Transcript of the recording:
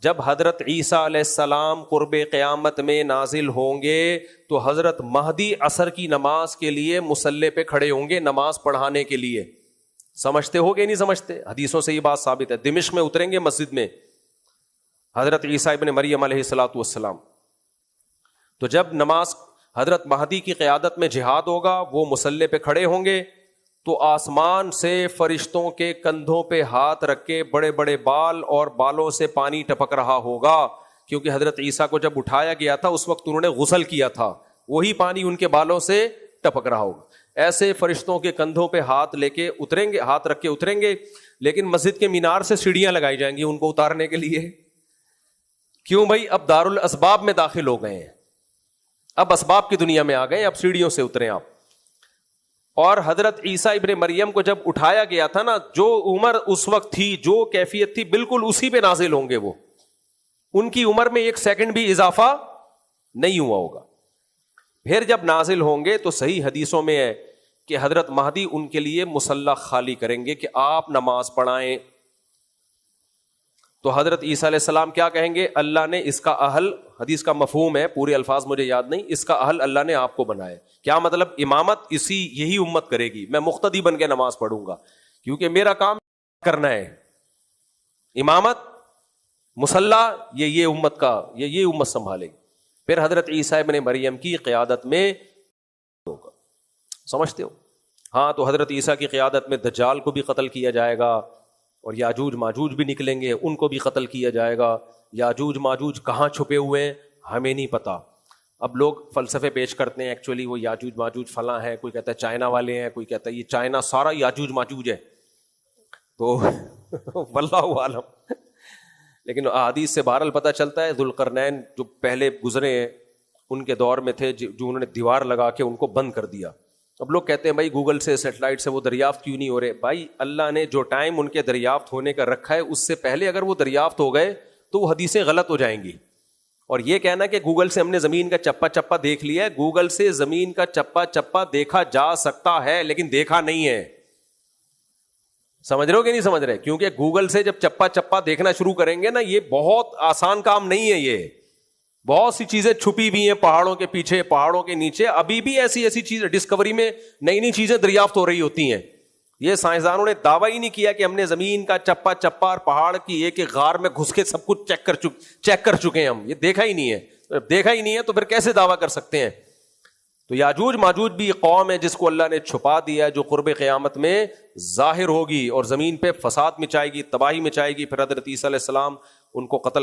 جب حضرت عیسیٰ علیہ السلام قرب قیامت میں نازل ہوں گے تو حضرت مہدی عصر کی نماز کے لیے مصلی پہ کھڑے ہوں گے نماز پڑھانے کے لیے. سمجھتے ہو گے نہیں سمجھتے؟ حدیثوں سے یہ بات ثابت ہے. دمشق میں اتریں گے مسجد میں حضرت عیسیٰ ابن مریم علیہ الصلوۃ والسلام. تو جب نماز حضرت مہدی کی قیادت میں جہاد ہوگا, وہ مصلی پہ کھڑے ہوں گے تو آسمان سے فرشتوں کے کندھوں پہ ہاتھ رکھ کے بڑے بڑے بال اور بالوں سے پانی ٹپک رہا ہوگا, کیونکہ حضرت عیسیٰ کو جب اٹھایا گیا تھا اس وقت انہوں نے غسل کیا تھا, وہی پانی ان کے بالوں سے ٹپک رہا ہوگا. ایسے فرشتوں کے کندھوں پہ ہاتھ لے کے اتریں گے, ہاتھ رکھ کے اتریں گے, لیکن مسجد کے مینار سے سیڑھیاں لگائی جائیں گی ان کو اتارنے کے لیے. کیوں بھائی؟ اب دارالاسباب میں داخل ہو گئے ہیں, اب اسباب کی دنیا میں آ گئے, اب سیڑھیوں سے اتریں آپ. اور حضرت عیسیٰ ابن مریم کو جب اٹھایا گیا تھا نا, جو عمر اس وقت تھی, جو کیفیت تھی, بالکل اسی پہ نازل ہوں گے وہ. ان کی عمر میں 1 سیکنڈ بھی اضافہ نہیں ہوا ہوگا. پھر جب نازل ہوں گے تو صحیح حدیثوں میں ہے کہ حضرت مہدی ان کے لیے مصلی خالی کریں گے کہ آپ نماز پڑھائیں. تو حضرت عیسیٰ علیہ السلام کیا کہیں گے؟ اللہ نے اس کا اہل, حدیث کا مفہوم ہے, پورے الفاظ مجھے یاد نہیں, اس کا اہل اللہ نے آپ کو بنایا. کیا مطلب؟ امامت یہی امت کرے گی, میں مقتدی بن کے نماز پڑھوں گا کیونکہ میرا کام کرنا ہے. امامت مصلی یہ امت کا, یہ امت سنبھالے گی. پھر حضرت عیسیٰ ابن مریم کی قیادت میں ہوگا. سمجھتے ہو؟ ہاں, تو حضرت عیسیٰ کی قیادت میں دجال کو بھی قتل کیا جائے گا, اور یاجوج ماجوج بھی نکلیں گے, ان کو بھی قتل کیا جائے گا. یاجوج ماجوج کہاں چھپے ہوئے ہیں ہمیں نہیں پتا. اب لوگ فلسفے پیش کرتے ہیں, ایکچولی وہ یاجوج ماجوج فلاں ہے, کوئی کہتا ہے چائنا والے ہیں, کوئی کہتا ہے یہ چائنا سارا یاجوج ماجوج ہے, تو واللہ عالم. لیکن احادیث سے بہرحال پتہ چلتا ہے ذوالقرنین جو پہلے گزرے ہیں ان کے دور میں تھے, جو انہوں نے دیوار لگا کے ان کو بند کر دیا. اب لوگ کہتے ہیں بھائی گوگل سے, سیٹلائٹ سے وہ دریافت کیوں نہیں ہو رہے؟ بھائی اللہ نے جو ٹائم ان کے دریافت ہونے کا رکھا ہے اس سے پہلے اگر وہ دریافت ہو گئے تو وہ حدیثیں غلط ہو جائیں گی. اور یہ کہنا کہ گوگل سے ہم نے زمین کا چپا چپا دیکھ لیا ہے, گوگل سے زمین کا چپا چپا دیکھا جا سکتا ہے لیکن دیکھا نہیں ہے. سمجھ رہے ہو کہ نہیں سمجھ رہے؟ کیونکہ گوگل سے جب چپا چپا دیکھنا شروع کریں گے نا, یہ بہت آسان کام نہیں ہے. یہ بہت سی چیزیں چھپی ہوئی ہیں پہاڑوں کے پیچھے, پہاڑوں کے نیچے, ابھی بھی ایسی چیزیں ڈسکوری میں نئی نئی چیزیں دریافت ہو رہی ہوتی ہیں. یہ سائنسدانوں نے دعویٰ ہی نہیں کیا کہ ہم نے زمین کا چپا چپا اور پہاڑ کی ایک ایک غار میں گھس کے سب کچھ چیک کر چکے ہیں ہم. یہ دیکھا ہی نہیں ہے. دیکھا ہی نہیں ہے تو پھر کیسے دعویٰ کر سکتے ہیں؟ تو یاجوج ماجوج بھی قوم ہے جس کو اللہ نے چھپا دیا, جو قرب قیامت میں ظاہر ہوگی اور زمین پہ فساد مچائے گی, تباہی مچائے گی. پھر حضرت عیسیٰ علیہ السلام ان کو قتل